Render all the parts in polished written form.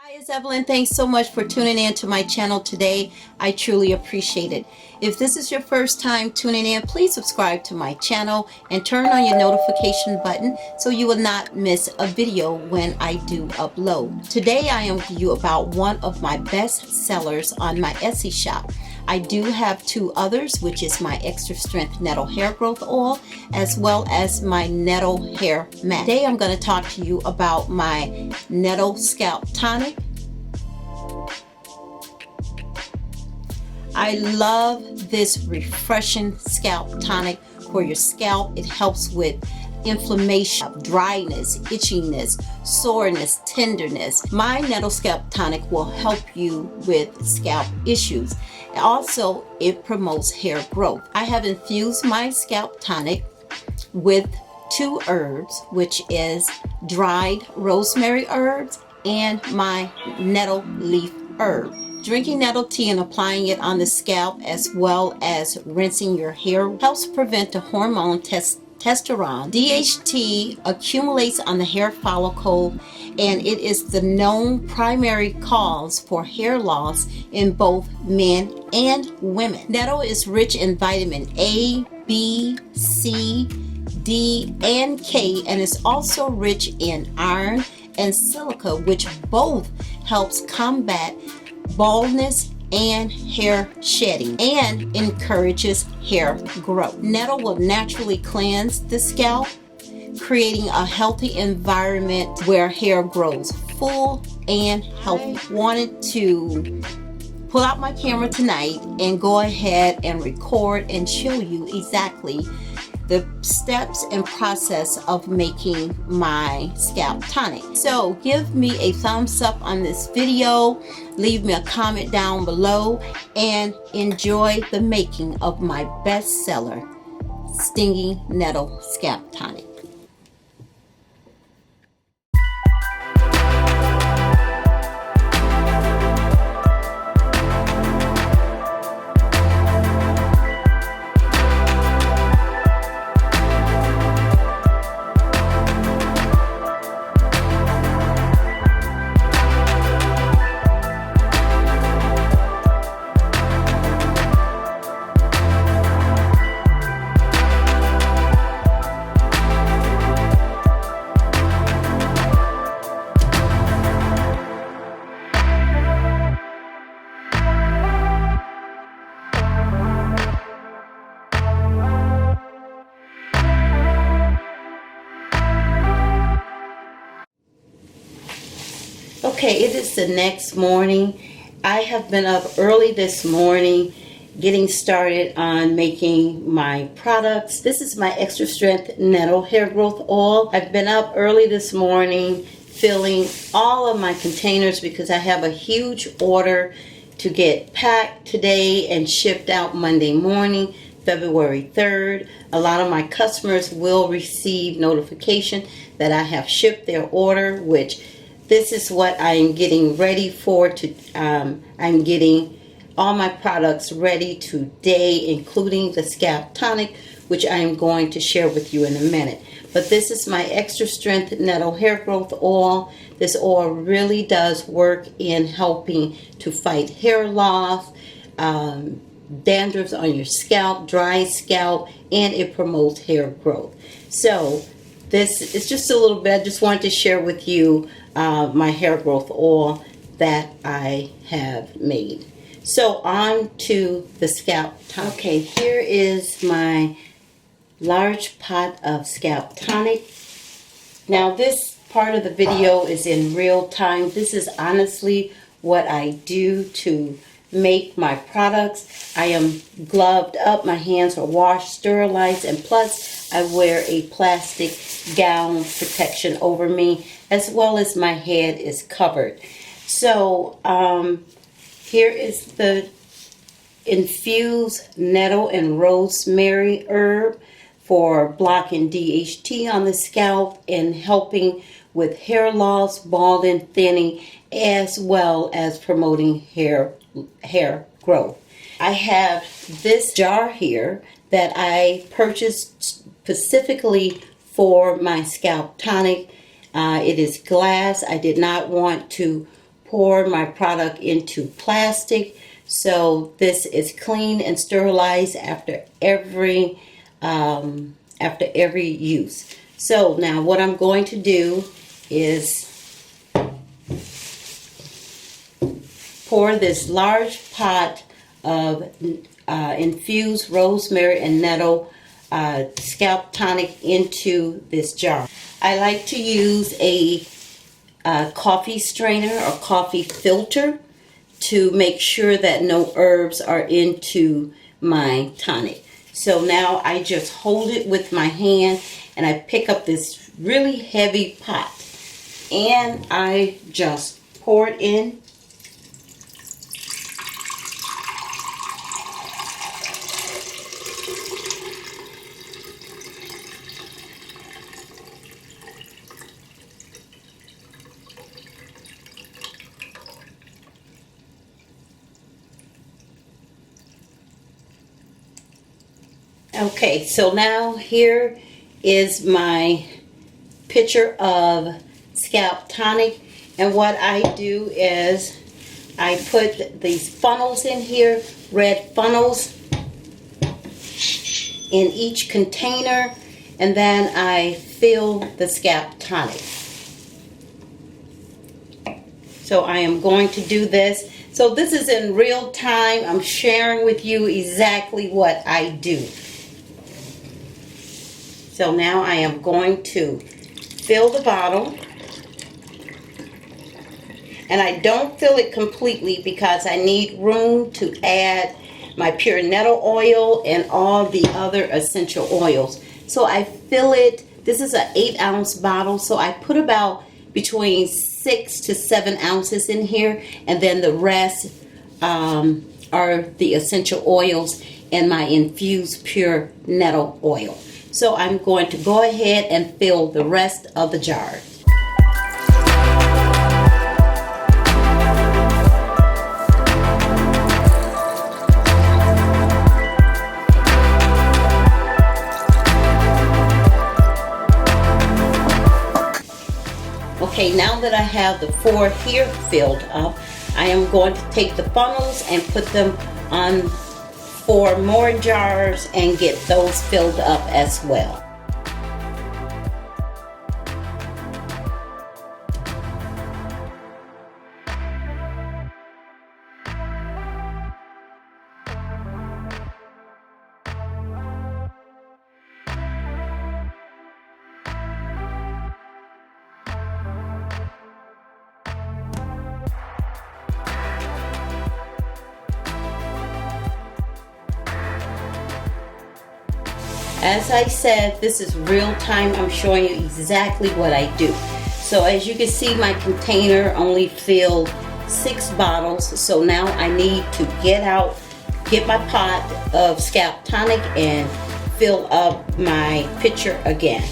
Hi, it's Evelyn. Thanks so much for tuning in to my channel today. I truly appreciate it. If this is your first time tuning in, please subscribe to my channel and turn on your notification button so you will not miss a video when I do upload. Today I am with you about one of my best sellers on my Etsy shop. I do have two others, which is my extra strength nettle hair growth oil as well as my nettle hair mask. Today I'm going to talk to you about my nettle scalp tonic. I love this refreshing scalp tonic for your scalp. It helps with inflammation, dryness, itchiness, soreness, tenderness. My nettle scalp tonic will help you with scalp issues. Also, it promotes hair growth. I have infused my scalp tonic with two herbs, which is dried rosemary herbs and my nettle leaf herb. Drinking nettle tea and applying it on the scalp as well as rinsing your hair helps prevent the hormone testosterone. DHT accumulates on the hair follicle and it is the known primary cause for hair loss in both men and women. Nettle is rich in vitamin A, B, C, D, and K, and is also rich in iron and silica, which both helps combat baldness and hair shedding and encourages hair growth. Nettle will naturally cleanse the scalp, creating a healthy environment where hair grows full and healthy. Wanted to pull out my camera tonight and go ahead and record and show you exactly the steps and process of making my scalp tonic. So give me a thumbs up on this video, leave me a comment down below, and enjoy the making of my bestseller, Stinging Nettle Scalp Tonic. Okay, it is the next morning. I have been up early this morning getting started on making my products. This is my extra strength nettle hair growth oil. I've been up early this morning filling all of my containers because I have a huge order to get packed today and shipped out Monday morning, February 3rd. A lot of my customers will receive notification that I have shipped their order, which this is what I am getting ready for. I'm getting all my products ready today, including the scalp tonic, which I am going to share with you in a minute. But this is my extra strength nettle hair growth oil. This oil really does work in helping to fight hair loss, dandruff on your scalp, dry scalp, and it promotes hair growth. So this is just a little bit. I just wanted to share with you my hair growth oil that I have made. So on to the scalp tonic. Okay, here is my large pot of scalp tonic. Now this part of the video is in real time. This is honestly what I do to make my products. I am gloved up, my hands are washed, sterilized, and plus I wear a plastic gown protection over me, as well as my head is covered. So here is the infused nettle and rosemary herb for blocking DHT on the scalp and helping with hair loss, balding, thinning, as well as promoting hair growth. I have this jar here that I purchased specifically for my scalp tonic. It is glass. I did not want to pour my product into plastic. So this is clean and sterilized after every use. So now what I'm going to do is pour this large pot of infused rosemary and nettle scalp tonic into this jar. I like to use a coffee strainer or coffee filter to make sure that no herbs are into my tonic. So now I just hold it with my hand and I pick up this really heavy pot and I just pour it in. Okay, so now here is my pitcher of scalp tonic, and what I do is I put these funnels in here, red funnels in each container, and then I fill the scalp tonic. So I am going to do this. So this is in real time. I'm sharing with you exactly what I do. So now I am going to fill the bottle, and I don't fill it completely because I need room to add my pure nettle oil and all the other essential oils. So I fill it, this is an 8-ounce bottle, so I put about between 6 to 7 ounces in here, and then the rest are the essential oils and my infused pure nettle oil. So I'm going to go ahead and fill the rest of the jar. Okay, now that I have the 4 here filled up, I am going to take the funnels and put them on 4 more jars and get those filled up as well. As I said, this is real time. I'm showing you exactly what I do. So as you can see, my container only filled 6 bottles. So now I need to get my pot of scalp tonic and fill up my pitcher again.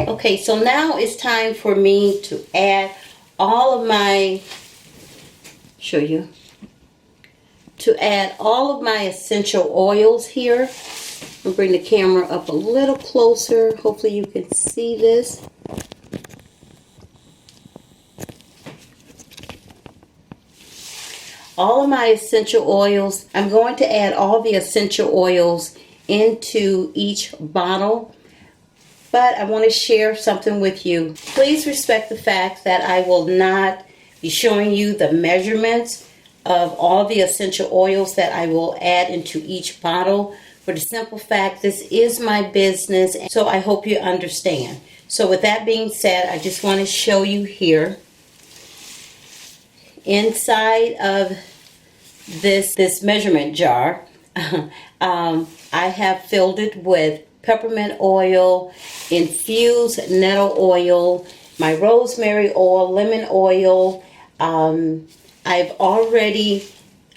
Okay, so now it's time for me to add all of my, show you, to add all of my essential oils here. I'll bring the camera up a little closer. Hopefully you can see this. All of my essential oils, I'm going to add all the essential oils into each bottle, but I want to share something with you. Please respect the fact that I will not be showing you the measurements of all the essential oils that I will add into each bottle, for the simple fact this is my business, so I hope you understand. So with that being said, I just want to show you here inside of this measurement jar. I have filled it with peppermint oil, infused nettle oil, my rosemary oil, lemon oil. I've already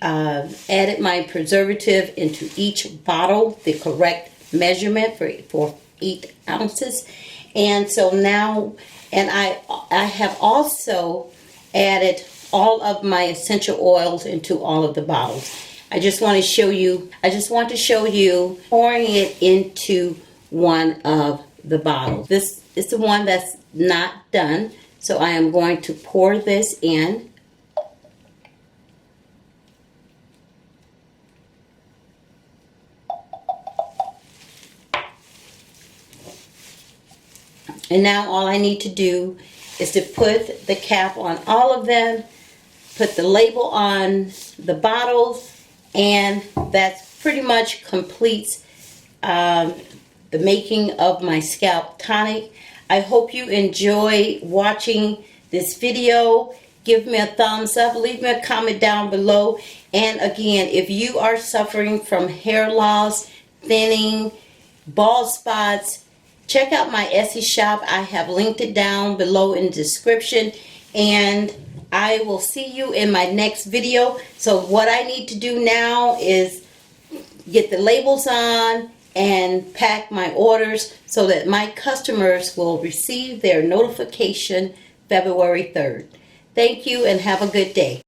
added my preservative into each bottle, the correct measurement for 8 ounces. And so now, and I have also added all of my essential oils into all of the bottles. I just want to show you pouring it into one of the bottles. This is the one that's not done, so I am going to pour this in. And now all I need to do is to put the cap on all of them, put the label on the bottles, and that's pretty much completes the making of my scalp tonic. I hope you enjoy watching this video. Give me a thumbs up, leave me a comment down below, and again, if you are suffering from hair loss, thinning, bald spots, check out my Etsy shop. I have linked it down below in the description, and I will see you in my next video. So what I need to do now is get the labels on and pack my orders so that my customers will receive their notification February 3rd. Thank you and have a good day.